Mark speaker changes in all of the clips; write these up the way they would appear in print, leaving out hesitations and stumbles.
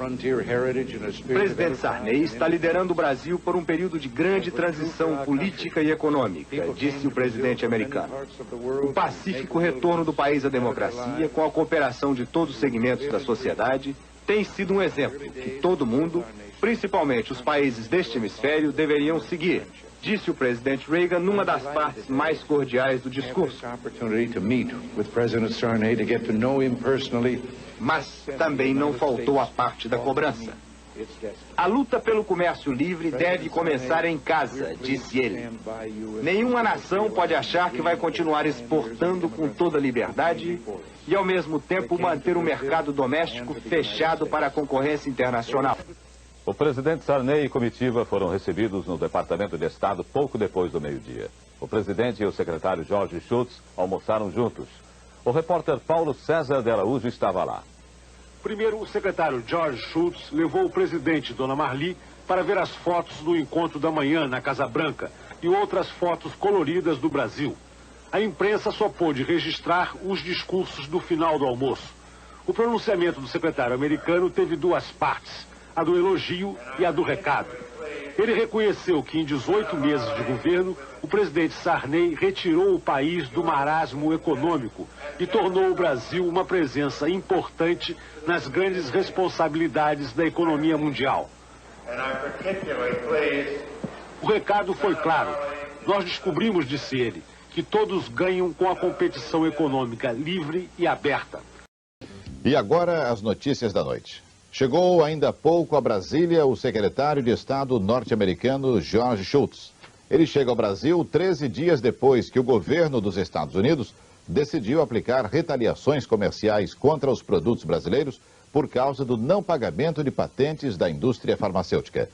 Speaker 1: O presidente Sarney está liderando o Brasil por um período de grande transição política e econômica, disse o presidente americano. O pacífico retorno do país à democracia, com a cooperação de todos os segmentos da sociedade, tem sido um exemplo que todo mundo, principalmente os países deste hemisfério, deveriam seguir, disse o presidente Reagan numa das partes mais cordiais do discurso. Mas também não faltou a parte da cobrança. A luta pelo comércio livre deve começar em casa, disse ele. Nenhuma nação pode achar que vai continuar exportando com toda liberdade e, ao mesmo tempo, manter o mercado doméstico fechado para a concorrência internacional.
Speaker 2: O presidente Sarney e comitiva foram recebidos no Departamento de Estado pouco depois do meio-dia. O presidente e o secretário George Shultz almoçaram juntos. O repórter Paulo César de Araújo estava lá.
Speaker 3: Primeiro, o secretário George Shultz levou o presidente, Dona Marli, para ver as fotos do encontro da manhã na Casa Branca e outras fotos coloridas do Brasil. A imprensa só pôde registrar os discursos do final do almoço. O pronunciamento do secretário americano teve duas partes, a do elogio e a do recado. Ele reconheceu que em 18 meses de governo, o presidente Sarney retirou o país do marasmo econômico e tornou o Brasil uma presença importante nas grandes responsabilidades da economia mundial. O recado foi claro. Nós descobrimos, disse ele, que todos ganham com a competição econômica livre e aberta.
Speaker 4: E agora as notícias da noite. Chegou ainda há pouco a Brasília o secretário de Estado norte-americano George Shultz. Ele chega ao Brasil 13 dias depois que o governo dos Estados Unidos decidiu aplicar retaliações comerciais contra os produtos brasileiros por causa do não pagamento de patentes da indústria farmacêutica.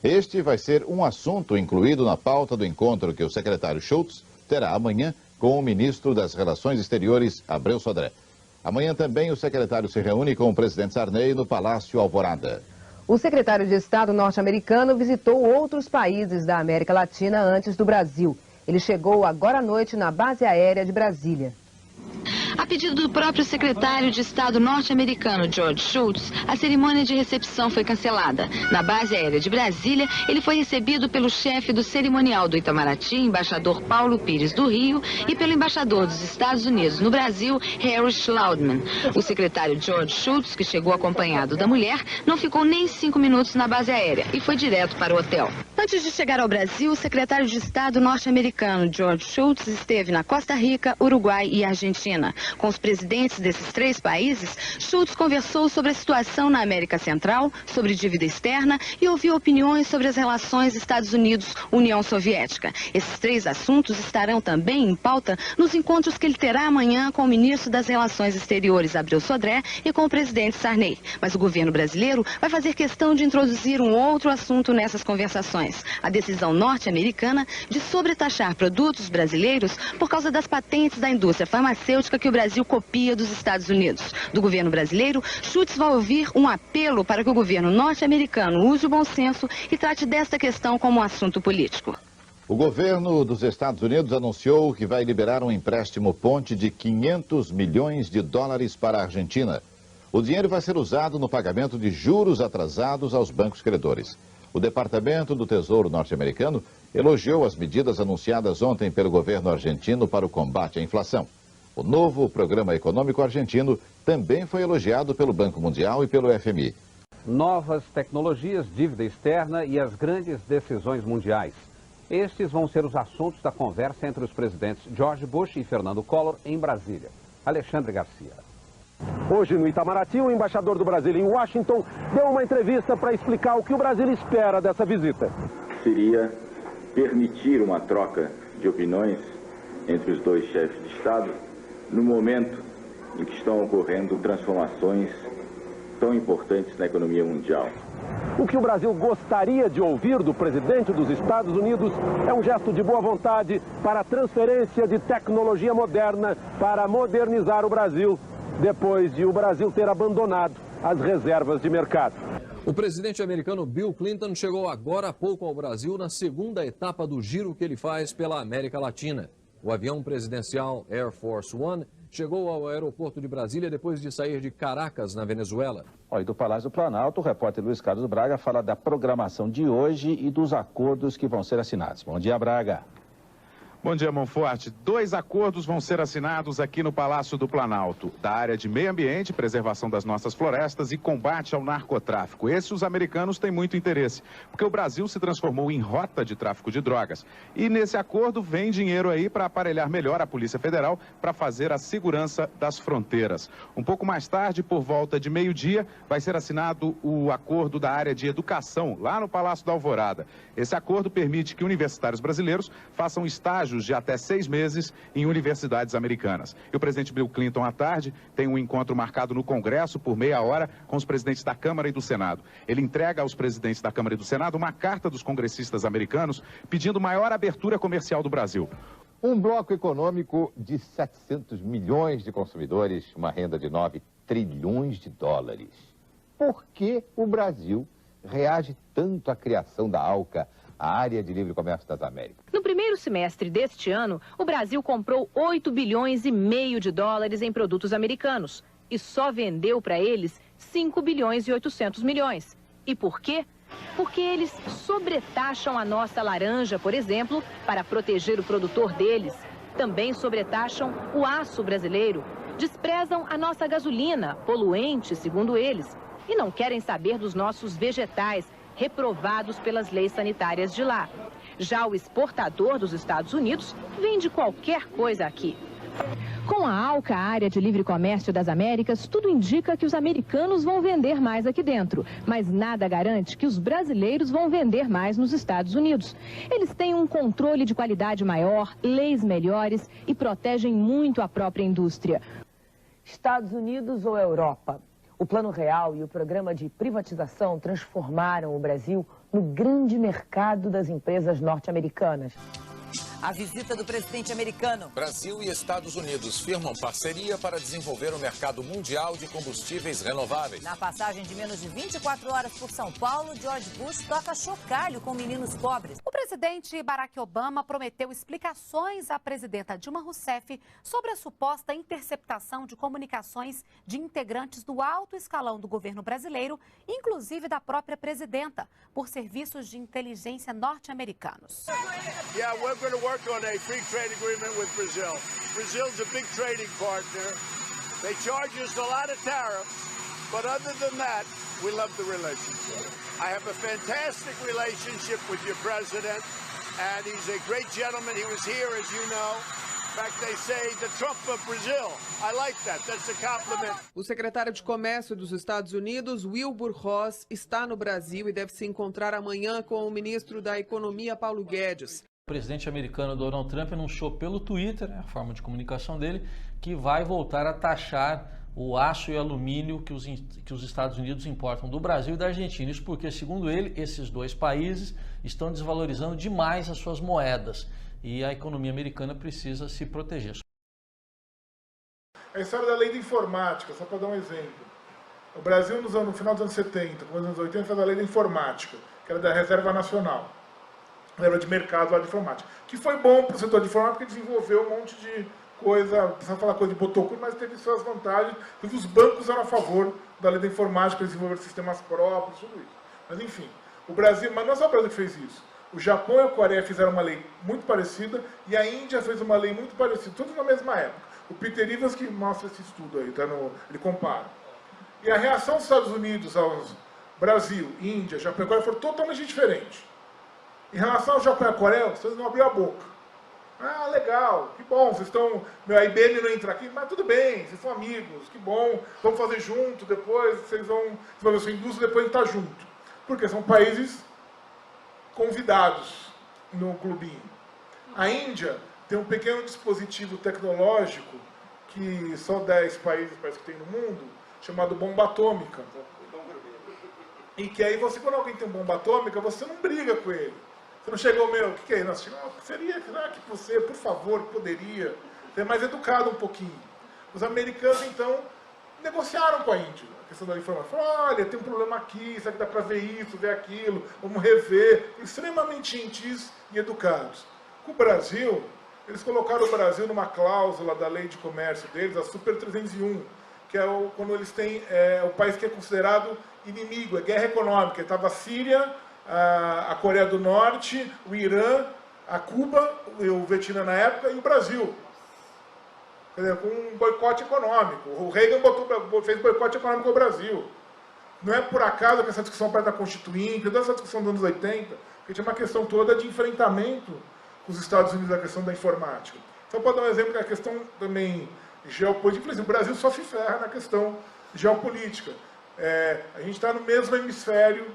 Speaker 4: Este vai ser um assunto incluído na pauta do encontro que o secretário Shultz terá amanhã com o ministro das Relações Exteriores, Abreu Sodré. Amanhã também o secretário se reúne com o presidente Sarney no Palácio Alvorada.
Speaker 5: O secretário de Estado norte-americano visitou outros países da América Latina antes do Brasil. Ele chegou agora à noite na base aérea de Brasília.
Speaker 6: A pedido do próprio secretário de Estado norte-americano, George Shultz, a cerimônia de recepção foi cancelada. Na base aérea de Brasília, ele foi recebido pelo chefe do cerimonial do Itamaraty, embaixador Paulo Pires do Rio, e pelo embaixador dos Estados Unidos no Brasil, Harry Schlaudman. O secretário George Shultz, que chegou acompanhado da mulher, não ficou nem 5 minutos na base aérea e foi direto para o hotel. Antes de chegar ao Brasil, o secretário de Estado norte-americano, George Shultz, esteve na Costa Rica, Uruguai e Argentina. Com os presidentes desses 3 países, Shultz conversou sobre a situação na América Central, sobre dívida externa e ouviu opiniões sobre as relações Estados Unidos-União Soviética. Esses 3 assuntos estarão também em pauta nos encontros que ele terá amanhã com o ministro das Relações Exteriores, Abreu Sodré, e com o presidente Sarney. Mas o governo brasileiro vai fazer questão de introduzir um outro assunto nessas conversações: a decisão norte-americana de sobretaxar produtos brasileiros por causa das patentes da indústria farmacêutica que o Brasil copia dos Estados Unidos. Do governo brasileiro, Shultz vai ouvir um apelo para que o governo norte-americano use o bom senso e trate desta questão como um assunto político.
Speaker 4: O governo dos Estados Unidos anunciou que vai liberar um empréstimo ponte de 500 milhões de dólares para a Argentina. O dinheiro vai ser usado no pagamento de juros atrasados aos bancos credores. O Departamento do Tesouro norte-americano elogiou as medidas anunciadas ontem pelo governo argentino para o combate à inflação. O novo programa econômico argentino também foi elogiado pelo Banco Mundial e pelo FMI.
Speaker 7: Novas tecnologias, dívida externa e as grandes decisões mundiais. Estes vão ser os assuntos da conversa entre os presidentes George Bush e Fernando Collor em Brasília. Alexandre Garcia.
Speaker 3: Hoje, no Itamaraty, o embaixador do Brasil em Washington deu uma entrevista para explicar o que o Brasil espera dessa visita.
Speaker 8: Seria permitir uma troca de opiniões entre os 2 chefes de Estado no momento em que estão ocorrendo transformações tão importantes na economia mundial.
Speaker 3: O que o Brasil gostaria de ouvir do presidente dos Estados Unidos é um gesto de boa vontade para a transferência de tecnologia moderna para modernizar o Brasil, depois de o Brasil ter abandonado as reservas de mercado.
Speaker 9: O presidente americano Bill Clinton chegou agora há pouco ao Brasil na segunda etapa do giro que ele faz pela América Latina. O avião presidencial Air Force One chegou ao aeroporto de Brasília depois de sair de Caracas, na Venezuela.
Speaker 10: Ó, e do Palácio do Planalto, o repórter Luiz Carlos Braga fala da programação de hoje e dos acordos que vão ser assinados. Bom dia, Braga.
Speaker 11: Bom dia, Monforte. 2 acordos vão ser assinados aqui no Palácio do Planalto, da área de meio ambiente, preservação das nossas florestas e combate ao narcotráfico. Esse os americanos têm muito interesse, porque o Brasil se transformou em rota de tráfico de drogas. E nesse acordo vem dinheiro aí para aparelhar melhor a Polícia Federal para fazer a segurança das fronteiras. Um pouco mais tarde, por volta de meio-dia, vai ser assinado o acordo da área de educação, lá no Palácio da Alvorada. Esse acordo permite que universitários brasileiros façam estágio de até 6 meses em universidades americanas. E o presidente Bill Clinton, à tarde, tem um encontro marcado no Congresso por meia hora com os presidentes da Câmara e do Senado. Ele entrega aos presidentes da Câmara e do Senado uma carta dos congressistas americanos pedindo maior abertura comercial do Brasil.
Speaker 12: Um bloco econômico de 700 milhões de consumidores, uma renda de 9 trilhões de dólares. Por que o Brasil reage tanto à criação da ALCA, a Área de Livre Comércio das Américas?
Speaker 13: No primeiro semestre deste ano, o Brasil comprou 8 bilhões e meio de dólares em produtos americanos e só vendeu para eles 5 bilhões e 800 milhões. E por quê? Porque eles sobretaxam a nossa laranja, por exemplo, para proteger o produtor deles. Também sobretaxam o aço brasileiro. Desprezam a nossa gasolina, poluente, segundo eles. E não querem saber dos nossos vegetais, reprovados pelas leis sanitárias de lá. Já o exportador dos Estados Unidos vende qualquer coisa aqui. Com a ALCA, a Área de Livre Comércio das Américas, tudo indica que os americanos vão vender mais aqui dentro, mas nada garante que os brasileiros vão vender mais nos Estados Unidos. Eles têm um controle de qualidade maior, leis melhores e protegem muito a própria indústria.
Speaker 14: Estados Unidos ou Europa? O Plano Real e o programa de privatização transformaram o Brasil no grande mercado das empresas norte-americanas.
Speaker 15: A visita do presidente americano.
Speaker 16: Brasil e Estados Unidos firmam parceria para desenvolver o mercado mundial de combustíveis renováveis.
Speaker 15: Na passagem de menos de 24 horas por São Paulo, George Bush toca chocalho com meninos pobres.
Speaker 17: O presidente Barack Obama prometeu explicações à presidenta Dilma Rousseff sobre a suposta interceptação de comunicações de integrantes do alto escalão do governo brasileiro, inclusive da própria presidenta, por serviços de inteligência norte-americanos.
Speaker 18: Yeah, we're going to work on a free trade agreement with Brazil. Brazil's a big trading partner. They charge us a lot of tariffs, but other than that, we love the relationship. I have a fantastic relationship with your president, and he's a great gentleman. He was here, as you know. In fact, they say the Trump of Brazil. I like that. That's a compliment.
Speaker 19: O secretário de Comércio dos Estados Unidos, Wilbur Ross, está no Brasil e deve se encontrar amanhã com o ministro da Economia, Paulo Guedes.
Speaker 20: O presidente americano Donald Trump anunciou pelo Twitter, a forma de comunicação dele, que vai voltar a taxar o aço e alumínio que os Estados Unidos importam do Brasil e da Argentina. Isso porque, segundo ele, esses dois países estão desvalorizando demais as suas moedas e a economia americana precisa se proteger.
Speaker 21: A história da lei da informática, só para dar um exemplo. O Brasil, no final dos anos 70, nos anos 80, fez a lei da informática, que era da Reserva Nacional. Lembra de mercado lá de informática, que foi bom para o setor de informática, porque desenvolveu um monte de coisa, precisa falar coisa de botocura, mas teve suas vantagens, porque os bancos eram a favor da lei da informática, para desenvolver sistemas próprios, tudo isso. Mas enfim, o Brasil, mas não é só o Brasil que fez isso. O Japão e a Coreia fizeram uma lei muito parecida, e a Índia fez uma lei muito parecida, tudo na mesma época. O Peter Ivas que mostra esse estudo aí, tá ele compara. E a reação dos Estados Unidos aos Brasil, Índia, Japão e Coreia foram totalmente diferentes. Em relação ao Japão e à Coreia, vocês não abriram a boca. Ah, legal, que bom, vocês estão... A IBM não entra aqui, mas tudo bem, vocês são amigos, que bom, vamos fazer junto, depois vocês vão desenvolver sua indústria, depois a gente está junto. Porque são países convidados no clubinho. A Índia tem um pequeno dispositivo tecnológico que só 10 países parece que tem no mundo, chamado bomba atômica. E que aí você, quando alguém tem bomba atômica, você não briga com ele. Você não chegou, o que é isso? Nossa, será que você, por favor, poderia ser mais educado um pouquinho? Os americanos, então, negociaram com a Índia a questão da informação. Falaram, olha, tem um problema aqui, será que dá para ver isso, ver aquilo, vamos rever. Extremamente gentis e educados. Com o Brasil, eles colocaram o Brasil numa cláusula da lei de comércio deles, a Super 301, que é quando eles têm o país que é considerado inimigo, é guerra econômica. Estava a Síria, a Coreia do Norte, o Irã, a Cuba, o Vietnã na época e o Brasil. Quer dizer, com um boicote econômico. O Reagan fez boicote econômico ao Brasil. Não é por acaso que essa discussão perto da Constituinte, toda essa discussão dos anos 80, porque tinha uma questão toda de enfrentamento com os Estados Unidos na questão da informática. Só para dar um exemplo, que a questão também geopolítica, o Brasil só se ferra na questão geopolítica. A gente está no mesmo hemisfério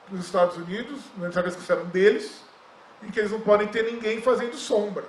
Speaker 21: dos Estados Unidos, nessa vez que eram deles, e que eles não podem ter ninguém fazendo sombra.